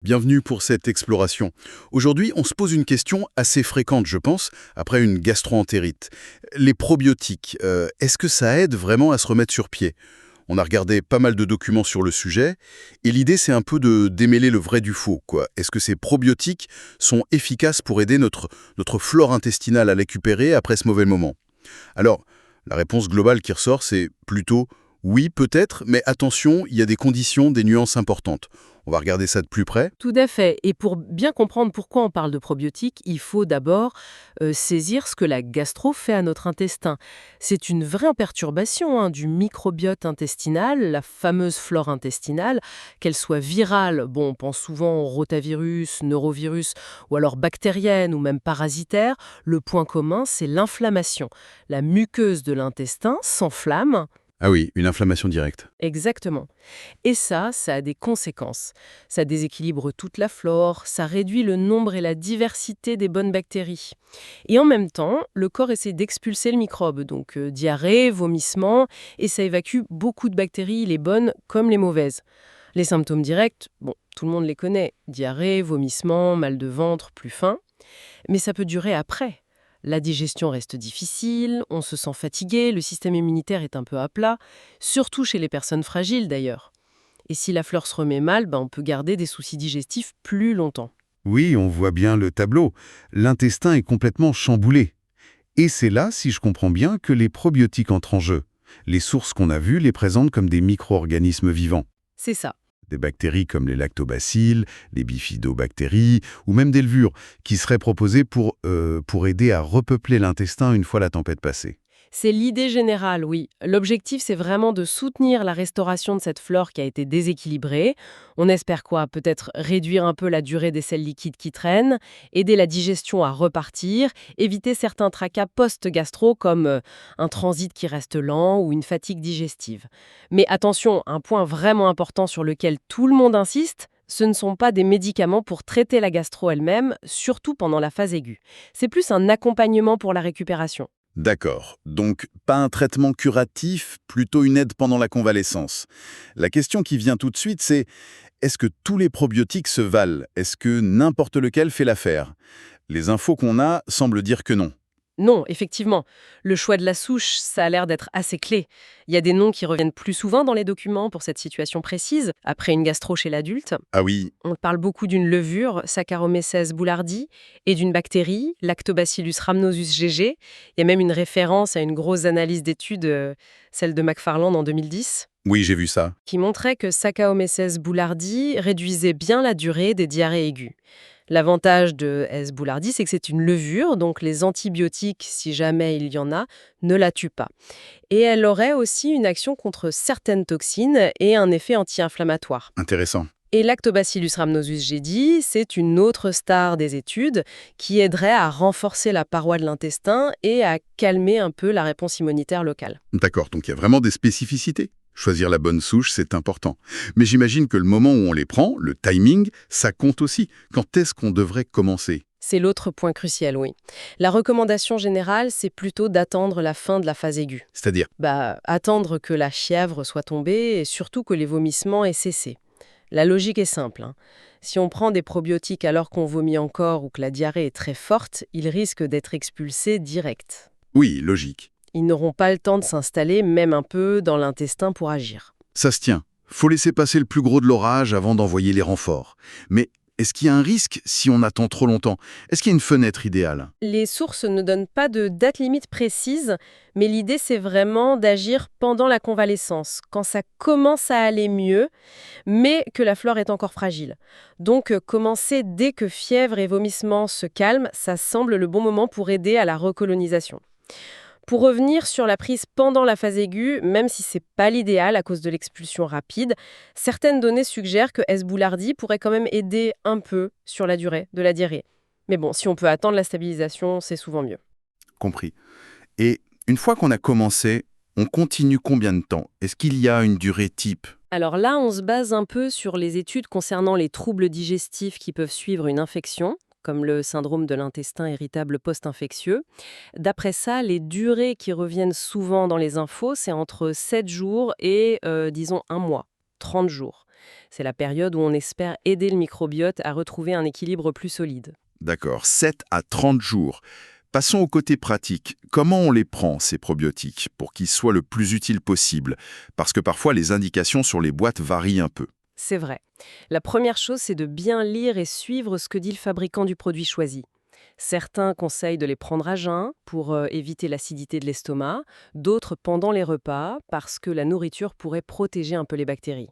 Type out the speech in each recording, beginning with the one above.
Bienvenue pour cette exploration. Aujourd'hui, on se pose une question assez fréquente, je pense, après une gastro-entérite. Les probiotiques, est-ce que ça aide vraiment à se remettre sur pied? On a regardé pas mal de documents sur le sujet, et l'idée c'est un peu de démêler le vrai du faux, quoi. Est-ce que ces probiotiques sont efficaces pour aider notre flore intestinale à récupérer après ce mauvais moment? Alors, la réponse globale qui ressort, c'est plutôt oui, peut-être, mais attention, il y a des conditions, des nuances importantes. On va regarder ça de plus près. Tout à fait. Et pour bien comprendre pourquoi on parle de probiotiques, il faut d'abord saisir ce que la gastro fait à notre intestin. C'est une vraie perturbation du microbiote intestinal, la fameuse flore intestinale, qu'elle soit virale, bon, on pense souvent au rotavirus, neurovirus, ou alors bactérienne ou même parasitaire. Le point commun, c'est l'inflammation. La muqueuse de l'intestin s'enflamme. Ah oui, une inflammation directe. Exactement. Et ça a des conséquences. Ça déséquilibre toute la flore, ça réduit le nombre et la diversité des bonnes bactéries. Et en même temps, le corps essaie d'expulser le microbe, donc diarrhée, vomissement, et ça évacue beaucoup de bactéries, les bonnes comme les mauvaises. Les symptômes directs, bon, tout le monde les connaît, diarrhée, vomissement, mal de ventre, plus faim, mais ça peut durer après. La digestion reste difficile, on se sent fatigué, le système immunitaire est un peu à plat, surtout chez les personnes fragiles d'ailleurs. Et si la fleur se remet mal, on peut garder des soucis digestifs plus longtemps. Oui, on voit bien le tableau. L'intestin est complètement chamboulé. Et c'est là, si je comprends bien, que les probiotiques entrent en jeu. Les sources qu'on a vues les présentent comme des micro-organismes vivants. C'est ça. Des bactéries comme les lactobacilles, les bifidobactéries, ou même des levures, qui seraient proposées pour aider à repeupler l'intestin une fois la tempête passée. C'est l'idée générale, oui. L'objectif, c'est vraiment de soutenir la restauration de cette flore qui a été déséquilibrée. On espère quoi? Peut-être réduire un peu la durée des sels liquides qui traînent, aider la digestion à repartir, éviter certains tracas post-gastro comme un transit qui reste lent ou une fatigue digestive. Mais attention, un point vraiment important sur lequel tout le monde insiste, ce ne sont pas des médicaments pour traiter la gastro elle-même, surtout pendant la phase aiguë. C'est plus un accompagnement pour la récupération. D'accord. Donc, pas un traitement curatif, plutôt une aide pendant la convalescence. La question qui vient tout de suite, c'est est-ce que tous les probiotiques se valent? Est-ce que n'importe lequel fait l'affaire? Les infos qu'on a semblent dire que non. Non, effectivement. Le choix de la souche, ça a l'air d'être assez clé. Il y a des noms qui reviennent plus souvent dans les documents pour cette situation précise, après une gastro chez l'adulte. Ah oui, On parle beaucoup d'une levure, Saccharomyces boulardii, et d'une bactérie, Lactobacillus rhamnosus GG. Il y a même une référence à une grosse analyse d'études, celle de McFarland en 2010, oui, j'ai vu ça. qui montrait que Saccharomyces boulardii réduisait bien la durée des diarrhées aiguës. L'avantage de S. boulardii, c'est que c'est une levure, donc les antibiotiques, si jamais il y en a, ne la tuent pas. Et elle aurait aussi une action contre certaines toxines et un effet anti-inflammatoire. Intéressant. Et Lactobacillus rhamnosus GD, c'est une autre star des études qui aiderait à renforcer la paroi de l'intestin et à calmer un peu la réponse immunitaire locale. D'accord, donc il y a vraiment des spécificités. Choisir la bonne souche, c'est important. Mais j'imagine que le moment où on les prend, le timing, ça compte aussi. Quand est-ce qu'on devrait commencer? C'est l'autre point crucial, oui. La recommandation générale, c'est plutôt d'attendre la fin de la phase aiguë. C'est-à-dire, Attendre que la chièvre soit tombée et surtout que les vomissements aient cessé. La logique est simple. Si on prend des probiotiques alors qu'on vomit encore ou que la diarrhée est très forte, ils risquent d'être expulsés direct. oui, logique. Ils n'auront pas le temps de s'installer, même un peu, dans l'intestin pour agir. Ça se tient. Faut laisser passer le plus gros de l'orage avant d'envoyer les renforts. Mais est-ce qu'il y a un risque si on attend trop longtemps? Est-ce qu'il y a une fenêtre idéale? Les sources ne donnent pas de date limite précise, mais l'idée c'est vraiment d'agir pendant la convalescence, quand ça commence à aller mieux, mais que la flore est encore fragile. Donc commencer dès que fièvre et vomissements se calment, ça semble le bon moment pour aider à la recolonisation. Pour revenir sur la prise pendant la phase aiguë, même si c'est pas l'idéal à cause de l'expulsion rapide, certaines données suggèrent que S. boulardii pourrait quand même aider un peu sur la durée de la diarrhée. Mais bon, si on peut attendre la stabilisation, c'est souvent mieux. Compris. Et une fois qu'on a commencé, on continue combien de temps? Est-ce qu'il y a une durée type? Alors là, on se base un peu sur les études concernant les troubles digestifs qui peuvent suivre une infection, comme le syndrome de l'intestin irritable post-infectieux. D'après ça, les durées qui reviennent souvent dans les infos, c'est entre 7 jours et, disons, un mois, 30 jours. C'est la période où on espère aider le microbiote à retrouver un équilibre plus solide. D'accord, 7 à 30 jours. Passons au côté pratique. Comment on les prend, ces probiotiques, pour qu'ils soient le plus utiles possible? Parce que parfois, les indications sur les boîtes varient un peu. C'est vrai. La première chose, c'est de bien lire et suivre ce que dit le fabricant du produit choisi. Certains conseillent de les prendre à jeun pour éviter l'acidité de l'estomac, d'autres pendant les repas parce que la nourriture pourrait protéger un peu les bactéries.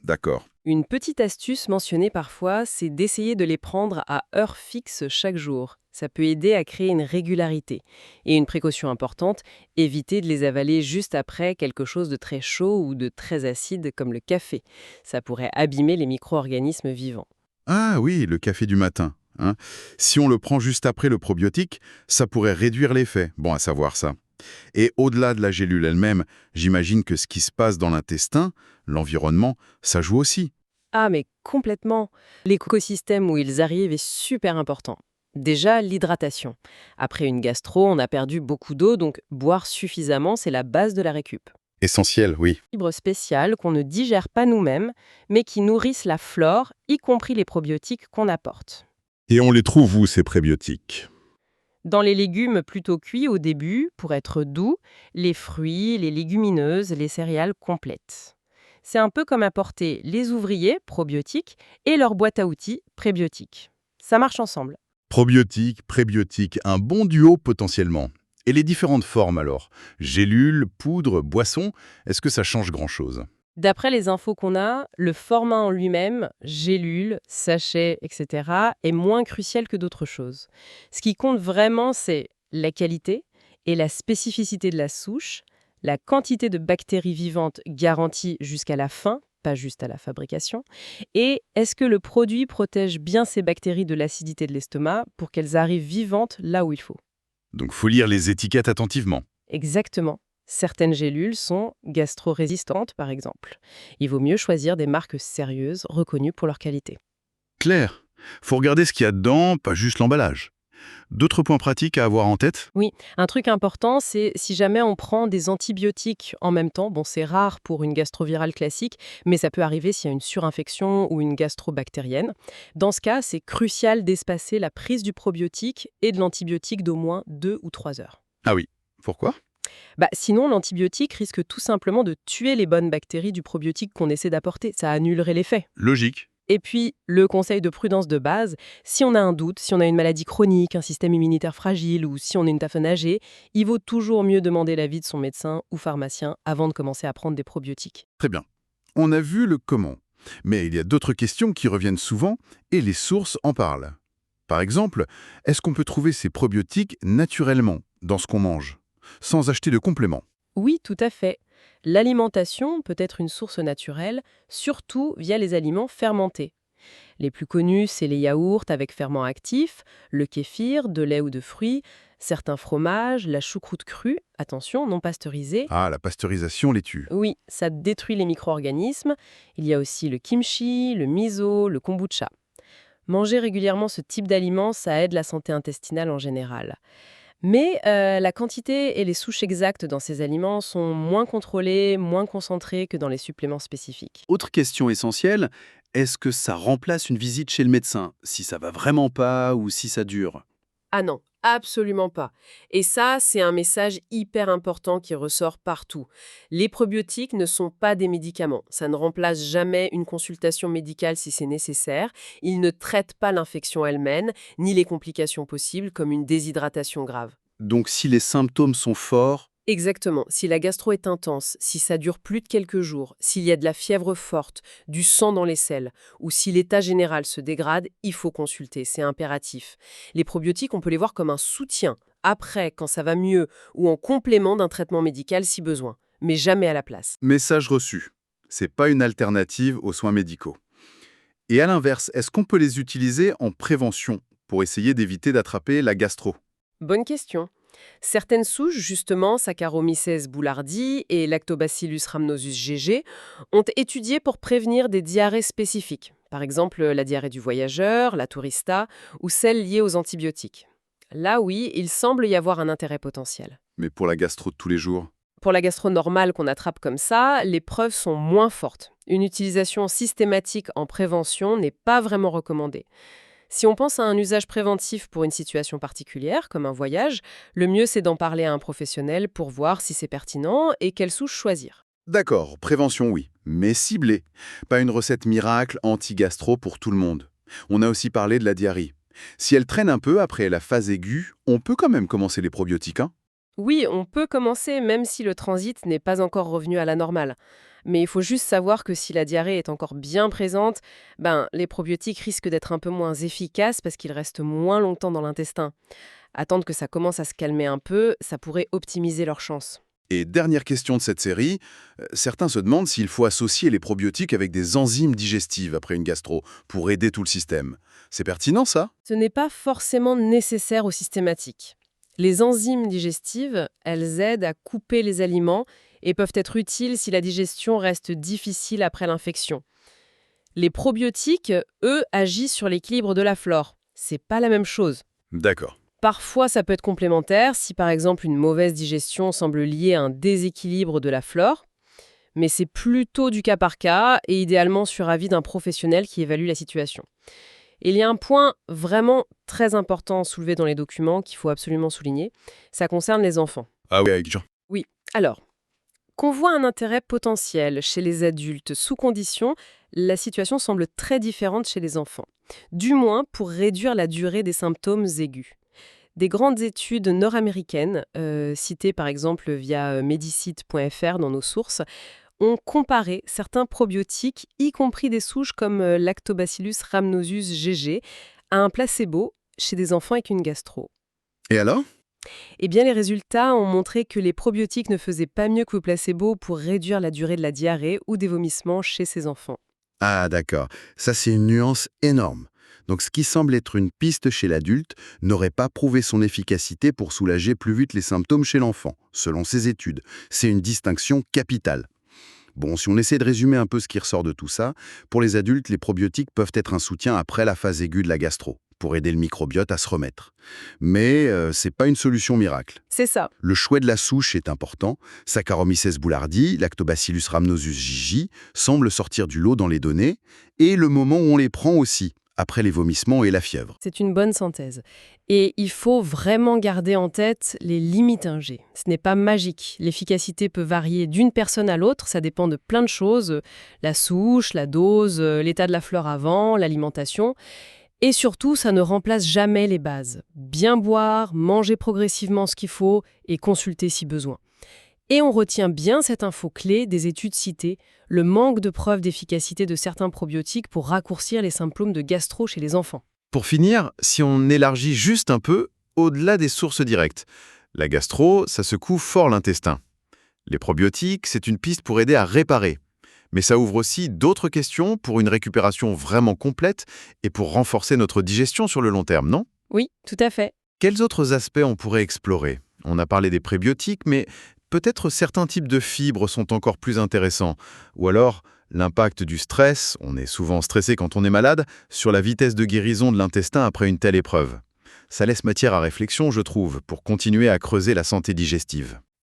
D'accord. Une petite astuce mentionnée parfois, c'est d'essayer de les prendre à heure fixe chaque jour. Ça peut aider à créer une régularité. Et une précaution importante, éviter de les avaler juste après quelque chose de très chaud ou de très acide comme le café. Ça pourrait abîmer les micro-organismes vivants. Ah oui, le café du matin, hein. Si on le prend juste après le probiotique, ça pourrait réduire l'effet. Bon, à savoir ça. Et au-delà de la gélule elle-même, j'imagine que ce qui se passe dans l'intestin, l'environnement, ça joue aussi. Ah, mais complètement. L'écosystème où ils arrivent est super important. Déjà, l'hydratation. Après une gastro, on a perdu beaucoup d'eau, donc boire suffisamment, c'est la base de la récup. Essentiel, oui. Fibres spéciales qu'on ne digère pas nous-mêmes, mais qui nourrissent la flore, y compris les probiotiques qu'on apporte. Et on les trouve où, ces prébiotiques? Dans les légumes plutôt cuits au début, pour être doux, les fruits, les légumineuses, les céréales complètes. C'est un peu comme apporter les ouvriers, probiotiques, et leur boîte à outils, prébiotiques. Ça marche ensemble. Probiotiques, prébiotiques, un bon duo potentiellement. Et les différentes formes alors? Gélules, poudre, boisson, est-ce que ça change grand-chose? D'après les infos qu'on a, le format en lui-même, gélules, sachets, etc., est moins crucial que d'autres choses. Ce qui compte vraiment, c'est la qualité et la spécificité de la souche, la quantité de bactéries vivantes garantie jusqu'à la fin, pas juste à la fabrication, et est-ce que le produit protège bien ces bactéries de l'acidité de l'estomac pour qu'elles arrivent vivantes là où il faut. Donc faut lire les étiquettes attentivement. Exactement. Certaines gélules sont gastro-résistantes, par exemple. Il vaut mieux choisir des marques sérieuses, reconnues pour leur qualité. Clair. Faut regarder ce qu'il y a dedans, pas juste l'emballage. D'autres points pratiques à avoir en tête? Oui, un truc important, c'est si jamais on prend des antibiotiques en même temps, bon, c'est rare pour une gastrovirale classique, mais ça peut arriver s'il y a une surinfection ou une gastrobactérienne. Dans ce cas, c'est crucial d'espacer la prise du probiotique et de l'antibiotique d'au moins 2 ou 3 heures. Ah oui. Pourquoi? Sinon, l'antibiotique risque tout simplement de tuer les bonnes bactéries du probiotique qu'on essaie d'apporter. Ça annulerait l'effet. Logique. Et puis, le conseil de prudence de base, si on a un doute, si on a une maladie chronique, un système immunitaire fragile ou si on est une personne âgée, il vaut toujours mieux demander l'avis de son médecin ou pharmacien avant de commencer à prendre des probiotiques. Très bien. On a vu le comment. Mais il y a d'autres questions qui reviennent souvent et les sources en parlent. Par exemple, est-ce qu'on peut trouver ces probiotiques naturellement dans ce qu'on mange, sans acheter de compléments? Oui, tout à fait. L'alimentation peut être une source naturelle, surtout via les aliments fermentés. Les plus connus, c'est les yaourts avec ferment actif, le kéfir, de lait ou de fruits, certains fromages, la choucroute crue, attention, non pasteurisée. Ah, la pasteurisation les tue. Oui, ça détruit les micro-organismes. Il y a aussi le kimchi, le miso, le kombucha. Manger régulièrement ce type d'aliments, ça aide la santé intestinale en général. Mais la quantité et les souches exactes dans ces aliments sont moins contrôlées, moins concentrées que dans les suppléments spécifiques. Autre question essentielle, est-ce que ça remplace une visite chez le médecin, si ça va vraiment pas ou si ça dure? Ah non, absolument pas. Et ça, c'est un message hyper important qui ressort partout. Les probiotiques ne sont pas des médicaments. Ça ne remplace jamais une consultation médicale si c'est nécessaire. Ils ne traitent pas l'infection elle-même, ni les complications possibles comme une déshydratation grave. Donc si les symptômes sont forts, Exactement. Si la gastro est intense, si ça dure plus de quelques jours, s'il y a de la fièvre forte, du sang dans les selles, ou si l'état général se dégrade, il faut consulter, c'est impératif. Les probiotiques, on peut les voir comme un soutien, après, quand ça va mieux, ou en complément d'un traitement médical si besoin, mais jamais à la place. Message reçu. C'est pas une alternative aux soins médicaux. Et à l'inverse, est-ce qu'on peut les utiliser en prévention pour essayer d'éviter d'attraper la gastro? Bonne question. Certaines souches, justement, Saccharomyces boulardii et Lactobacillus rhamnosus GG, ont étudié pour prévenir des diarrhées spécifiques. Par exemple, la diarrhée du voyageur, la tourista, ou celle liée aux antibiotiques. Là, oui, il semble y avoir un intérêt potentiel. Mais pour la gastro de tous les jours? pour la gastro normale qu'on attrape comme ça, les preuves sont moins fortes. Une utilisation systématique en prévention n'est pas vraiment recommandée. Si on pense à un usage préventif pour une situation particulière, comme un voyage, le mieux c'est d'en parler à un professionnel pour voir si c'est pertinent et quelle souche choisir. D'accord, prévention oui, mais ciblée. Pas une recette miracle anti-gastro pour tout le monde. On a aussi parlé de la diarrhée. Si elle traîne un peu après la phase aiguë, on peut quand même commencer les probiotiques, hein? Oui, on peut commencer même si le transit n'est pas encore revenu à la normale. Mais il faut juste savoir que si la diarrhée est encore bien présente, les probiotiques risquent d'être un peu moins efficaces parce qu'ils restent moins longtemps dans l'intestin. Attendre que ça commence à se calmer un peu, ça pourrait optimiser leurs chances. Et dernière question de cette série, certains se demandent s'il faut associer les probiotiques avec des enzymes digestives après une gastro pour aider tout le système. C'est pertinent ça? Ce n'est pas forcément nécessaire ou systématique. Les enzymes digestives, elles aident à couper les aliments et peuvent être utiles si la digestion reste difficile après l'infection. Les probiotiques, eux, agissent sur l'équilibre de la flore. C'est pas la même chose. D'accord. Parfois, ça peut être complémentaire si par exemple une mauvaise digestion semble liée à un déséquilibre de la flore, mais c'est plutôt du cas par cas et idéalement sur avis d'un professionnel qui évalue la situation. Et il y a un point vraiment très important soulevé dans les documents qu'il faut absolument souligner, ça concerne les enfants. Ah oui, avec Jean. Oui, alors, qu'on voit un intérêt potentiel chez les adultes sous condition, la situation semble très différente chez les enfants, du moins pour réduire la durée des symptômes aigus. Des grandes études nord-américaines, citées par exemple via medicite.fr dans nos sources, ont comparé certains probiotiques, y compris des souches comme Lactobacillus rhamnosus GG, à un placebo chez des enfants avec une gastro. Et alors? Eh bien, les résultats ont montré que les probiotiques ne faisaient pas mieux que le placebo pour réduire la durée de la diarrhée ou des vomissements chez ces enfants. Ah d'accord, ça c'est une nuance énorme. Donc ce qui semble être une piste chez l'adulte n'aurait pas prouvé son efficacité pour soulager plus vite les symptômes chez l'enfant, selon ces études. C'est une distinction capitale. Bon, si on essaie de résumer un peu ce qui ressort de tout ça, pour les adultes, les probiotiques peuvent être un soutien après la phase aiguë de la gastro, pour aider le microbiote à se remettre. Mais c'est pas une solution miracle. C'est ça. Le choix de la souche est important. Saccharomyces boulardii, Lactobacillus rhamnosus GG semblent sortir du lot dans les données, et le moment où on les prend aussi, après les vomissements et la fièvre. C'est une bonne synthèse. Et il faut vraiment garder en tête les limites 1G. Ce n'est pas magique. L'efficacité peut varier d'une personne à l'autre, ça dépend de plein de choses. La souche, la dose, l'état de la fleur avant, l'alimentation. Et surtout, ça ne remplace jamais les bases. Bien boire, manger progressivement ce qu'il faut et consulter si besoin. Et on retient bien cette info clé des études citées, le manque de preuves d'efficacité de certains probiotiques pour raccourcir les symptômes de gastro chez les enfants. Pour finir, si on élargit juste un peu, au-delà des sources directes, la gastro, ça secoue fort l'intestin. Les probiotiques, c'est une piste pour aider à réparer. Mais ça ouvre aussi d'autres questions pour une récupération vraiment complète et pour renforcer notre digestion sur le long terme, non? Oui, tout à fait. Quels autres aspects on pourrait explorer? On a parlé des prébiotiques, mais peut-être certains types de fibres sont encore plus intéressants. Ou alors, l'impact du stress, on est souvent stressé quand on est malade, sur la vitesse de guérison de l'intestin après une telle épreuve. Ça laisse matière à réflexion, je trouve, pour continuer à creuser la santé digestive.